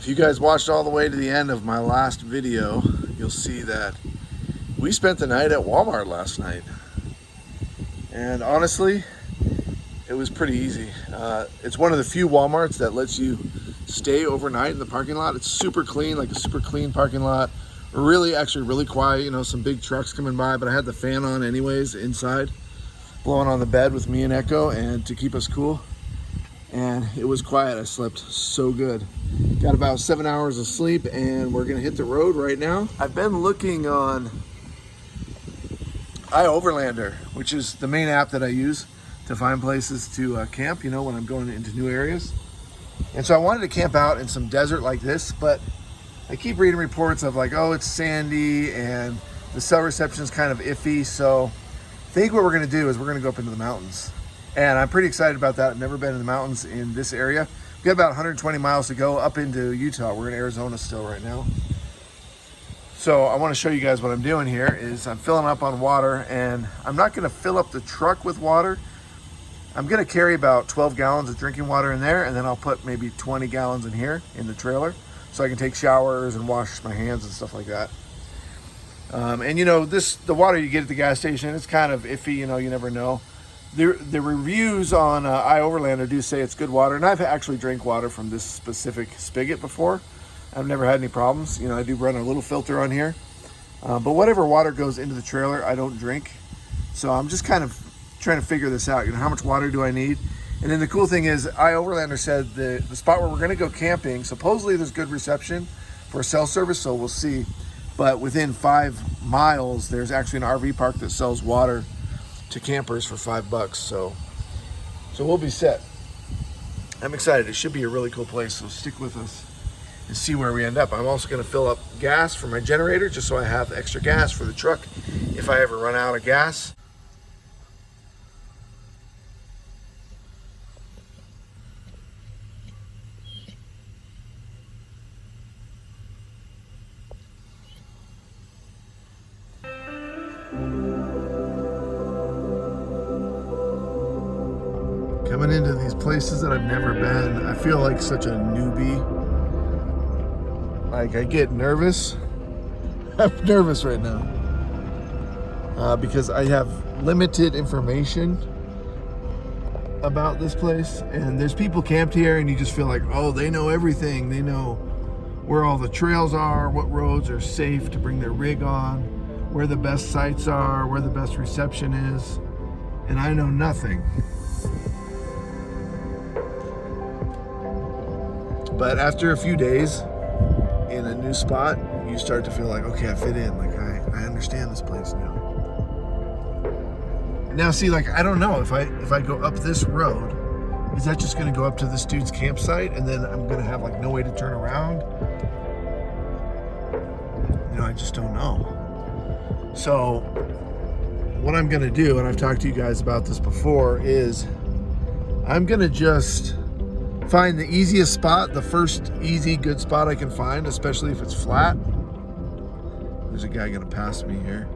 If you guys watched all the way to the end of my last video, you'll see that we spent the night at Walmart last night. And honestly, it was pretty easy. It's one of the few Walmarts that lets you stay overnight in the parking lot. It's super clean, like a super clean parking lot. Actually really quiet, you know, some big trucks coming by, but I had the fan on anyways inside, blowing on the bed with me and Echo and to keep us cool. And it was quiet. I slept so good. Got about 7 hours of sleep and we're gonna hit the road right now. I've been looking on iOverlander, which is the main app that I use to find places to camp, you know, when I'm going into new areas. And so I wanted to camp out in some desert like this, but I keep reading reports of like, oh, it's sandy and the cell reception is kind of iffy. So I think what we're gonna do is we're gonna go up into the mountains. And I'm pretty excited about that. I've never been in the mountains in this area. We've got about 120 miles to go up into Utah. We're in Arizona still right now. So I want to show you guys what I'm doing here is I'm filling up on water, and I'm not going to fill up the truck with water. I'm going to carry about 12 gallons of drinking water in there, and then I'll put maybe 20 gallons in here in the trailer so I can take showers and wash my hands and stuff like that. And you know, the water you get at the gas station, it's kind of iffy, you know, you never know. The reviews on iOverlander do say it's good water, and I've actually drank water from this specific spigot before. I've never had any problems. You know, I do run a little filter on here, but whatever water goes into the trailer, I don't drink. So I'm just kind of trying to figure this out. You know, how much water do I need? And then the cool thing is, iOverlander said the spot where we're going to go camping, supposedly there's good reception for cell service, so we'll see. But within 5 miles, there's actually an RV park that sells water to campers for $5. So we'll be set. I'm excited. It should be a really cool place, so stick with us and see where we end up. I'm also going to fill up gas for my generator just so I have extra gas for the truck if I ever run out of gas. Coming into these places that I've never been, I feel like such a newbie. Like, I get nervous. I'm nervous right now because I have limited information about this place, and there's people camped here and you just feel like, oh, they know everything. They know where all the trails are, what roads are safe to bring their rig on, where the best sites are, where the best reception is, and I know nothing. But after a few days in a new spot, you start to feel like, okay, I fit in. Like, I understand this place now. Now, see, like, I don't know if I go up this road, is that just going to go up to this dude's campsite, and then I'm going to have like no way to turn around? You know, I just don't know. So what I'm going to do, and I've talked to you guys about this before, is I'm going to just find the easiest spot, the first easy, good spot I can find, especially if it's flat. There's a guy gonna pass me here.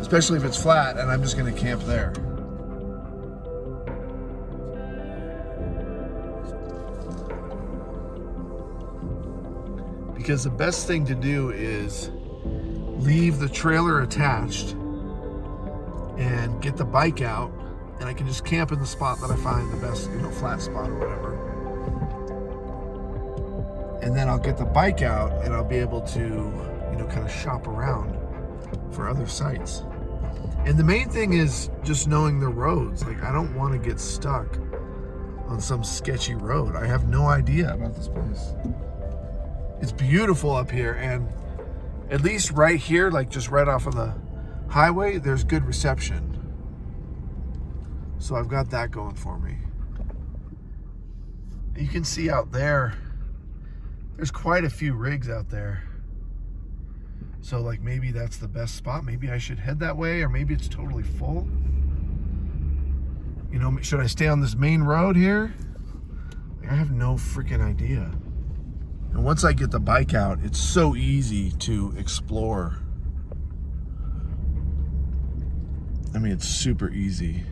Especially if it's flat, and I'm just gonna camp there. Because the best thing to do is leave the trailer attached and get the bike out, and I can just camp in the spot that I find the best, you know, flat spot or whatever. And then I'll get the bike out and I'll be able to, you know, kind of shop around for other sites. And the main thing is just knowing the roads. Like, I don't want to get stuck on some sketchy road. I have no idea about this place. It's beautiful up here, and at least right here, like just right off of the highway, there's good reception. So I've got that going for me. You can see out there, there's quite a few rigs out there. So like maybe that's the best spot. Maybe I should head that way, or maybe it's totally full. You know, should I stay on this main road here? I have no freaking idea. And once I get the bike out, it's so easy to explore. I mean, it's super easy.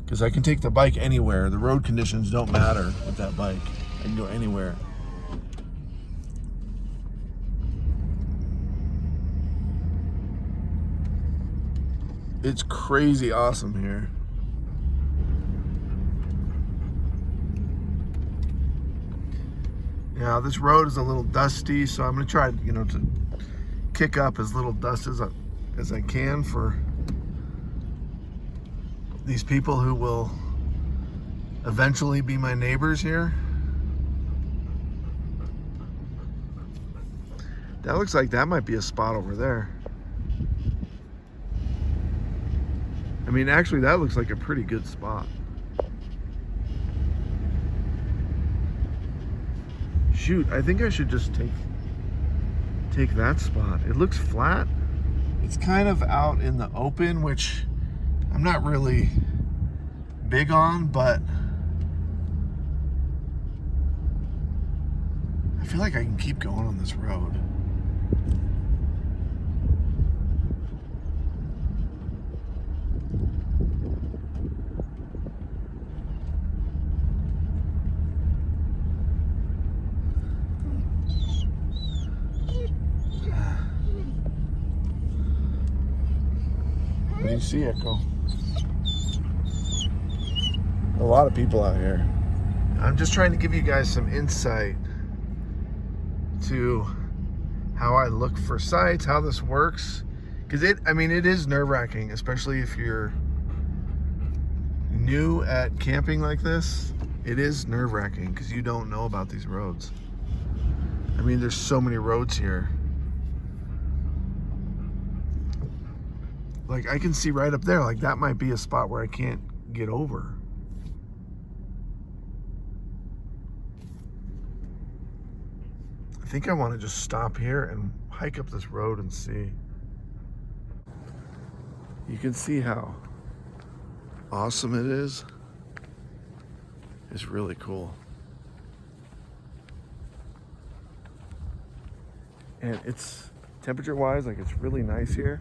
Because I can take the bike anywhere. The road conditions don't matter with that bike I can go anywhere. It's crazy awesome here. Now this road is a little dusty, so I'm gonna try, to kick up as little dust as I can for these people who will eventually be my neighbors here. That looks like that might be a spot over there. I mean, actually, that looks like a pretty good spot. Shoot, I think I should just take that spot. It looks flat. It's kind of out in the open, which I'm not really big on, but I feel like I can keep going on this road. What do you see, Echo? A lot of people out here. I'm just trying to give you guys some insight to how I look for sites, how this works. Because it is nerve-wracking, especially if you're new at camping like this. It is nerve-wracking because you don't know about these roads. I mean, there's so many roads here. Like, I can see right up there, like that might be a spot where I can't get over. I think I want to just stop here and hike up this road and see. You can see how awesome it is. It's really cool. And it's temperature-wise, like it's really nice here.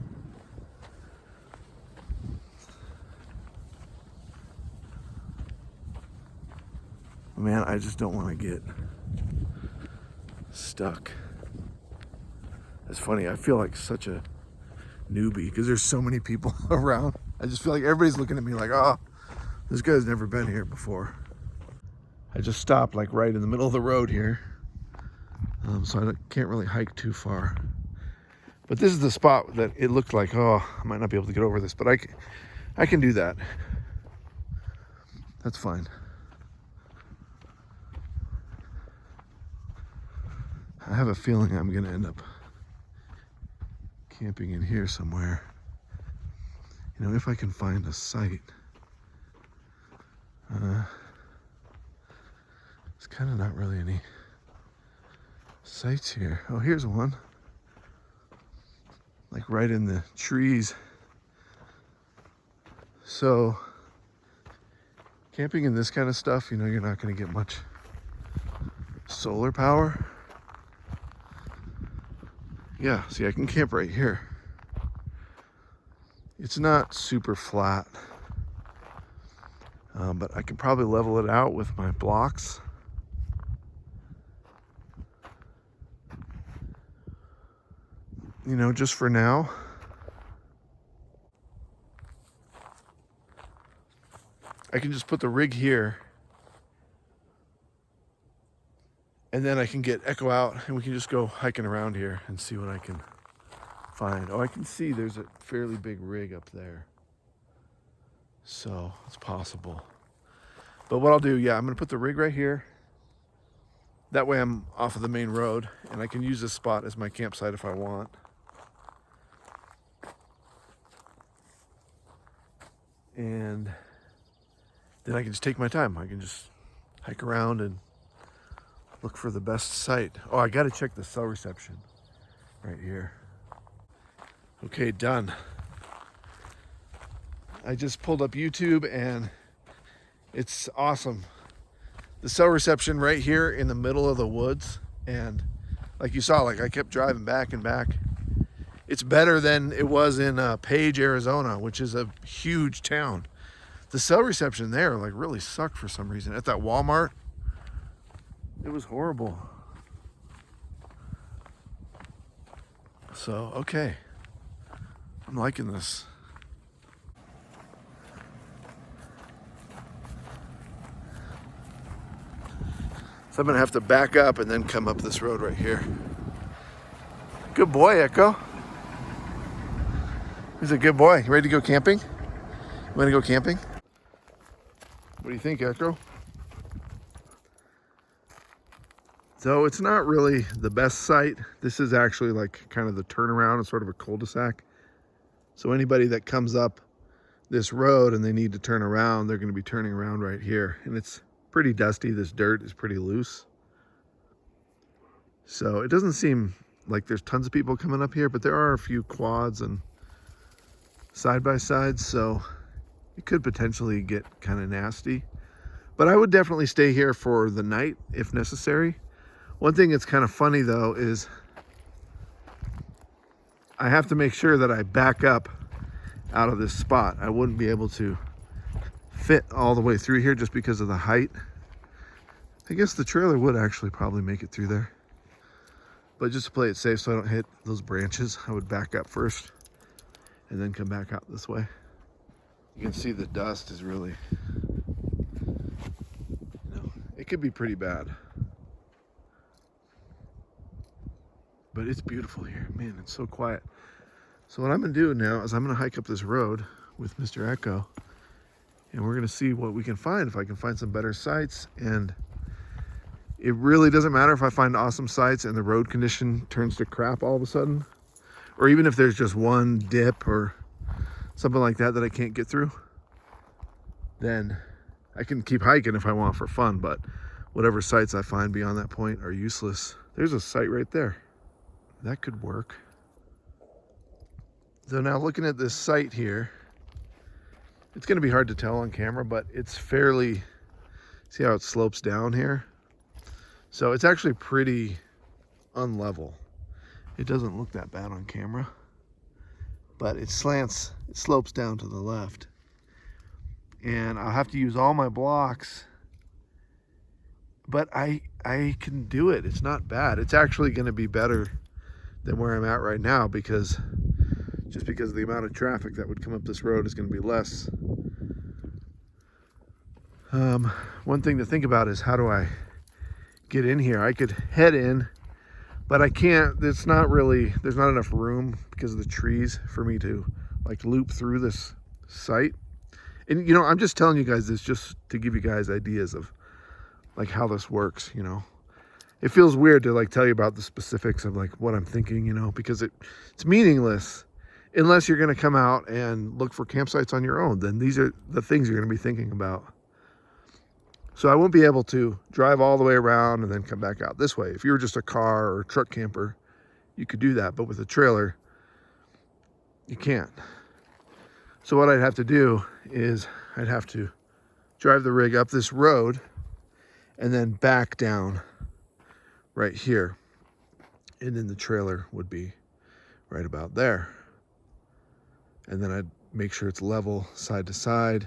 Man, I just don't want to get stuck. It's funny, I feel like such a newbie because there's so many people around. I just feel like everybody's looking at me like, oh, this guy's never been here before. I just stopped like right in the middle of the road here. So I can't really hike too far. But this is the spot that it looked like, oh, I might not be able to get over this, but I can do that. That's fine. I have a feeling I'm gonna end up camping in here somewhere. You know, if I can find a site. It's kind of not really any sites here. Oh, here's one. Like right in the trees. So, camping in this kind of stuff, you know, you're not gonna get much solar power. Yeah, see, I can camp right here. It's not super flat, but I can probably level it out with my blocks. You know, just for now. I can just put the rig here. And then I can get Echo out and we can just go hiking around here and see what I can find. Oh, I can see there's a fairly big rig up there. So it's possible. But what I'll do, yeah, I'm gonna put the rig right here. That way I'm off of the main road and I can use this spot as my campsite if I want. And then I can just take my time. I can just hike around and look for the best site. Oh, I gotta check the cell reception right here. Okay, done. I just pulled up YouTube and it's awesome. The cell reception right here in the middle of the woods. And like you saw, like I kept driving back and back. It's better than it was in Page, Arizona, which is a huge town. The cell reception there like really sucked for some reason. At that Walmart, It was horrible. So, okay. I'm liking this. So I'm gonna have to back up and then come up this road right here. Good boy, Echo. He's a good boy. You ready to go camping? You wanna go camping? What do you think, Echo? So it's not really the best site. This is actually like kind of the turnaround. It's sort of a cul-de-sac. So anybody that comes up this road and they need to turn around, they're gonna be turning around right here. And it's pretty dusty. This dirt is pretty loose. So it doesn't seem like there's tons of people coming up here, but there are a few quads and side-by-sides, so it could potentially get kind of nasty. But I would definitely stay here for the night if necessary. One thing that's kind of funny though is I have to make sure that I back up out of this spot. I wouldn't be able to fit all the way through here just because of the height. I guess the trailer would actually probably make it through there. But just to play it safe so I don't hit those branches, I would back up first and then come back out this way. You can see the dust is really, it could be pretty bad. But it's beautiful here. Man, it's so quiet. So what I'm gonna do now is I'm gonna hike up this road with Mr. Echo, and we're gonna see what we can find, if I can find some better sites. And it really doesn't matter if I find awesome sites and the road condition turns to crap all of a sudden, or even if there's just one dip or something like that that I can't get through, then I can keep hiking if I want for fun, but whatever sites I find beyond that point are useless. There's a site right there. That could work. So now looking at this site here, it's gonna be hard to tell on camera, but it's fairly, see how it slopes down here? So it's actually pretty unlevel. It doesn't look that bad on camera, but it slants, it slopes down to the left. And I'll have to use all my blocks, but I can do it. It's not bad. It's actually gonna be better than where I'm at right now, because just because the amount of traffic that would come up this road is going to be less. One thing to think about is, how do I get in here? I could head in, but I can't. It's not really, there's not enough room because of the trees for me to like loop through this site. And you know, I'm just telling you guys this just to give you guys ideas of like how this works, you know. It feels weird to like tell you about the specifics of like what I'm thinking, you know, because it's meaningless unless you're going to come out and look for campsites on your own. Then these are the things you're going to be thinking about. So I won't be able to drive all the way around and then come back out this way. If you were just a car or a truck camper, you could do that. But with a trailer, you can't. So what I'd have to do is I'd have to drive the rig up this road and then back down right here, and then the trailer would be right about there. And then I'd make sure it's level side to side,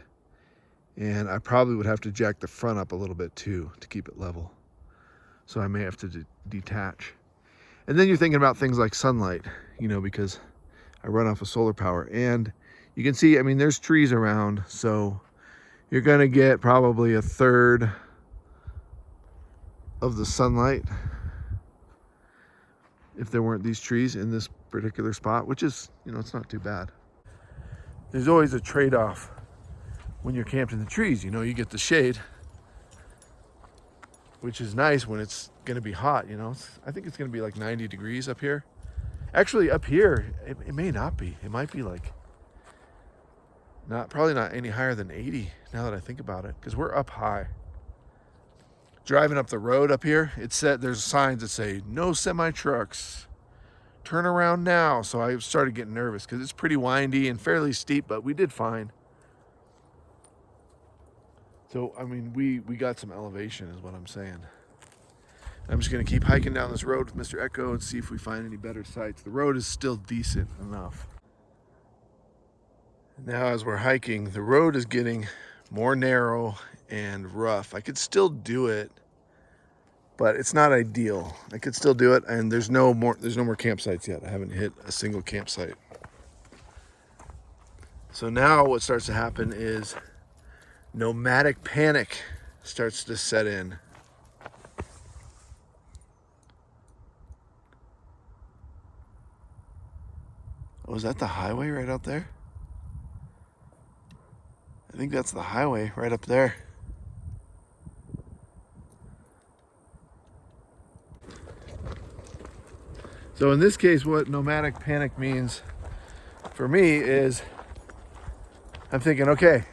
and I probably would have to jack the front up a little bit too to keep it level. So I may have to detach. And then you're thinking about things like sunlight, you know, because I run off of solar power, and you can see, I mean, there's trees around, so you're gonna get probably a third of the sunlight if there weren't these trees in this particular spot, which is, you know, it's not too bad. There's always a trade-off when you're camped in the trees. You know, you get the shade, which is nice when it's gonna be hot, you know. I think it's gonna be like 90 degrees up here. Actually, up here, it may not be. It might be like, probably not any higher than 80 now that I think about it, because we're up high. Driving up the road up here, there's signs that say no semi trucks, turn around now. So I started getting nervous because it's pretty windy and fairly steep, but we did fine. So I mean, we got some elevation is what I'm saying. I'm just gonna keep hiking down this road with Mr. Echo and see if we find any better sites. The road is still decent enough. Now as we're hiking, the road is getting more narrow and rough. I could still do it, but it's not ideal. I could still do it, and there's no more campsites yet. I haven't hit a single campsite. So now what starts to happen is nomadic panic starts to set in. Oh, is that the highway right out there? I think that's the highway right up there. So in this case, what nomadic panic means for me is I'm thinking, okay,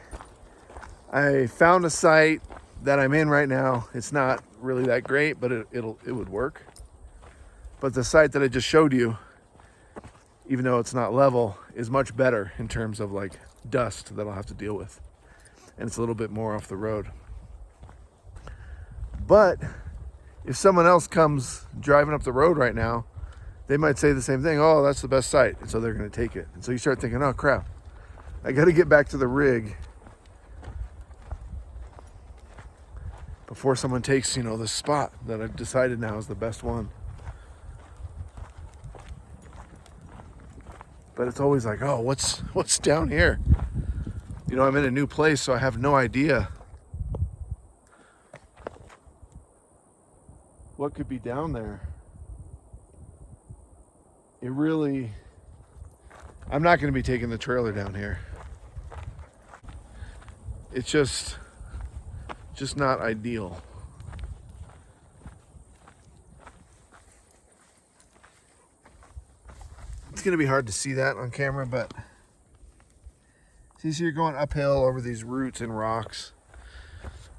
I found a site that I'm in right now. It's not really that great, but it would work. But the site that I just showed you, even though it's not level, is much better in terms of like dust that I'll have to deal with. And it's a little bit more off the road. But if someone else comes driving up the road right now, they might say the same thing. Oh, that's the best site. And so they're going to take it. And so you start thinking, oh crap, I got to get back to the rig before someone takes, this spot that I've decided now is the best one. But it's always like, oh, what's down here? I'm in a new place, so I have no idea what could be down there. I'm not going to be taking the trailer down here. It's just not ideal. It's going to be hard to see that on camera, but see, so you're going uphill over these roots and rocks.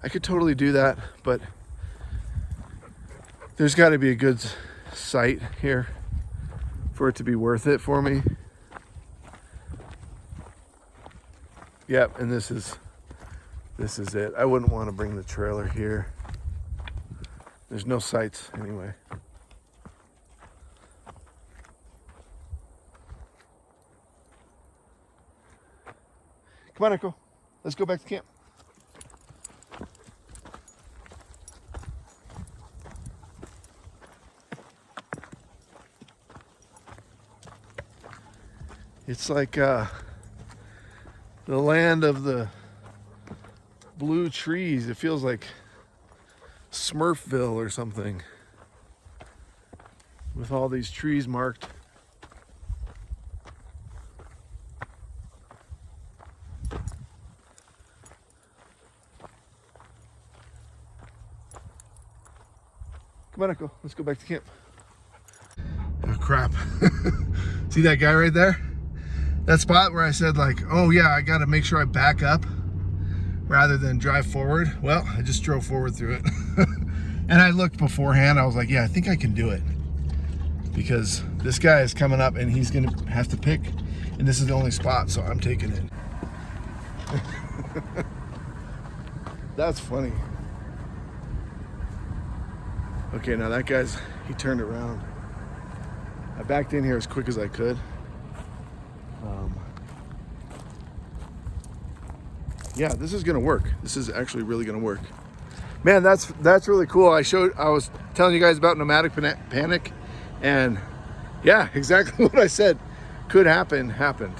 I could totally do that, but there's got to be a good site here for it to be worth it for me. Yep, and this is it. I wouldn't want to bring the trailer here. There's no sites anyway. Come on, Echo. Let's go back to camp. It's like the land of the blue trees. It feels like Smurfville or something, with all these trees marked. Come on, Echo. Let's go back to camp. Oh, crap. See that guy right there? That spot where I said like, oh yeah, I got to make sure I back up rather than drive forward. Well, I just drove forward through it. And I looked beforehand. I was like, yeah, I think I can do it. Because this guy is coming up and he's going to have to pick. And this is the only spot, so I'm taking it. That's funny. Okay, now that guy's, he turned around. I backed in here as quick as I could. Yeah, this is gonna work. This is actually really gonna work. Man, that's really cool. I was telling you guys about nomadic panic, and yeah, exactly what I said could happen, happened.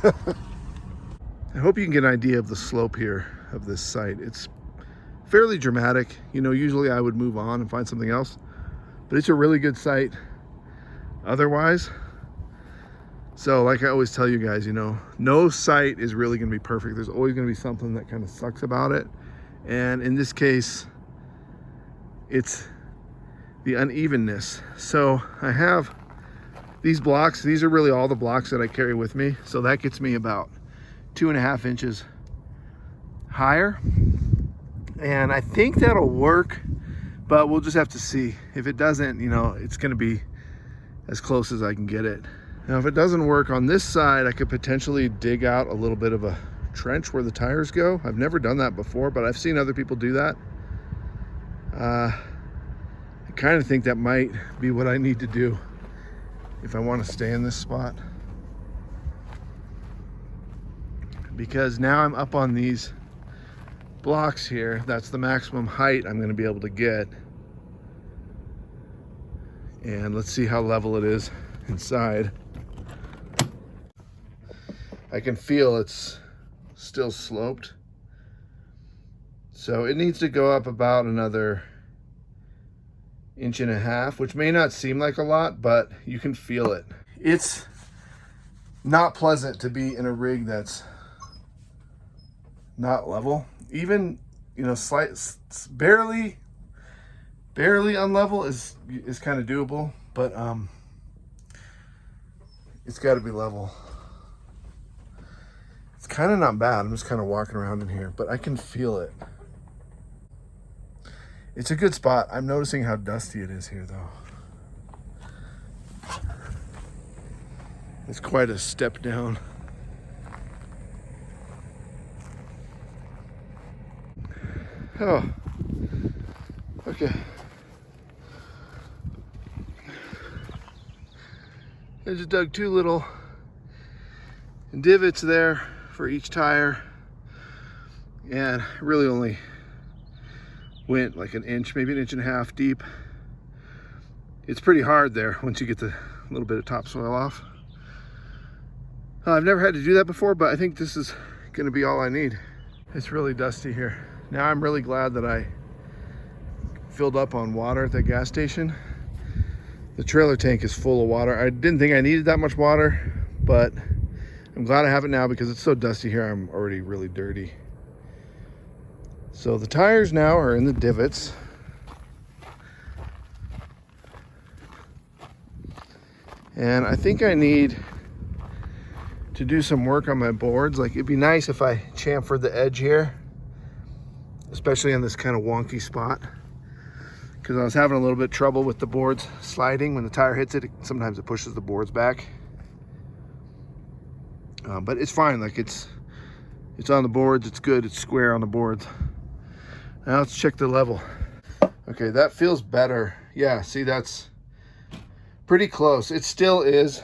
I hope you can get an idea of the slope here of this site. It's fairly dramatic. Usually I would move on and find something else, but it's a really good site otherwise. So like I always tell you guys, no site is really going to be perfect. There's always going to be something that kind of sucks about it. And in this case, it's the unevenness. So I have these blocks. These are really all the blocks that I carry with me. So that gets me about 2.5 inches higher. And I think that'll work, but we'll just have to see. If it doesn't, it's going to be as close as I can get it. Now, if it doesn't work on this side, I could potentially dig out a little bit of a trench where the tires go. I've never done that before, but I've seen other people do that. I kind of think that might be what I need to do if I want to stay in this spot. Because now I'm up on these blocks here. That's the maximum height I'm going to be able to get. And let's see how level it is inside. I can feel it's still sloped. So it needs to go up about another 1.5 inches, which may not seem like a lot, but you can feel it. It's not pleasant to be in a rig that's not level. Even, you know, barely unlevel is kind of doable, but it's got to be level. It's kind of not bad. I'm just kind of walking around in here, but I can feel it. It's a good spot. I'm noticing how dusty it is here, though. It's quite a step down. Oh, okay. I just dug 2 little divots there for each tire, and really only went like 1 inch, maybe 1.5 inches deep. It's pretty hard there once you get the little bit of topsoil off. I've never had to do that before, but I think this is going to be all I need. It's really dusty here. Now I'm really glad that I filled up on water at the gas station. The trailer tank is full of water. I didn't think I needed that much water, but I'm glad I have it now because it's so dusty here. I'm already really dirty. So the tires now are in the divots. And I think I need to do some work on my boards. Like, it'd be nice if I chamfered the edge here, especially on this kind of wonky spot, because I was having a little bit of trouble with the boards sliding. When the tire hits it, sometimes it pushes the boards back. But it's fine. Like, it's on the boards. It's good. It's square on the boards. Now let's check the level. Okay, that feels better. Yeah, see, that's pretty close. It still is,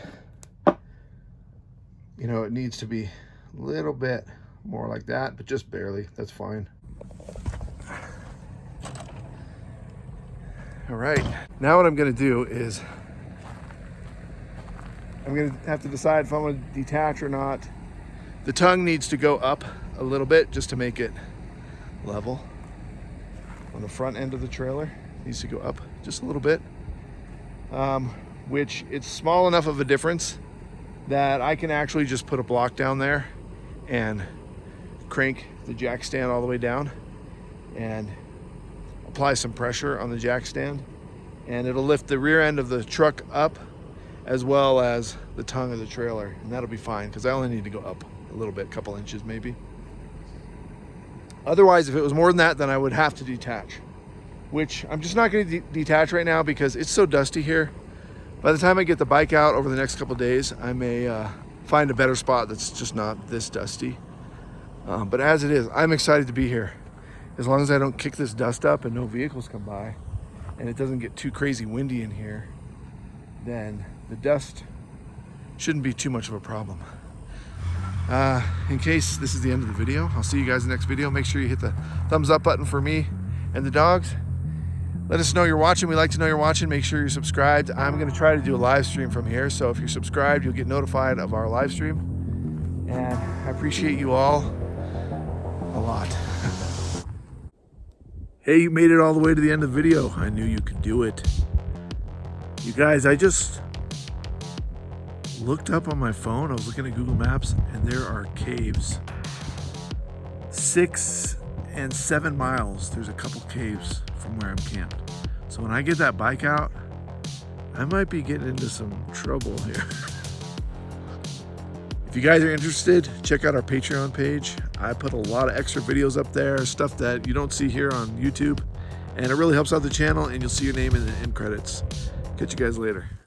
you know, it needs to be a little bit more like that, but just barely. That's fine. All right, now what I'm gonna do is I'm gonna have to decide if I'm gonna detach or not. The tongue needs to go up a little bit just to make it level. On the front end of the trailer, it needs to go up just a little bit, which it's small enough of a difference that I can actually just put a block down there and crank the jack stand all the way down and apply some pressure on the jack stand, and it'll lift the rear end of the truck up as well as the tongue of the trailer, and that'll be fine because I only need to go up a little bit, a couple inches maybe. Otherwise, if it was more than that, then I would have to detach, which I'm just not going to detach right now because it's so dusty here. By the time I get the bike out over the next couple of days, I may find a better spot that's just not this dusty. But as it is, I'm excited to be here. As long as I don't kick this dust up and no vehicles come by and it doesn't get too crazy windy in here, then the dust shouldn't be too much of a problem. In case this is the end of the video, I'll see you guys in the next video. Make sure you hit the thumbs up button for me and the dogs. Let us know you're watching. We like to know you're watching. Make sure you're subscribed. I'm going to try to do a live stream from here, so if you're subscribed, you'll get notified of our live stream. And I appreciate you all a lot. Hey, you made it all the way to the end of the video. I knew you could do it. You guys, I just looked up on my phone. I was looking at Google Maps, and there are caves. 6 and 7 miles. There's a couple caves from where I'm camped. So when I get that bike out, I might be getting into some trouble here. If you guys are interested, check out our Patreon page. I put a lot of extra videos up there, stuff that you don't see here on YouTube, and it really helps out the channel, and you'll see your name in the end credits. Catch you guys later.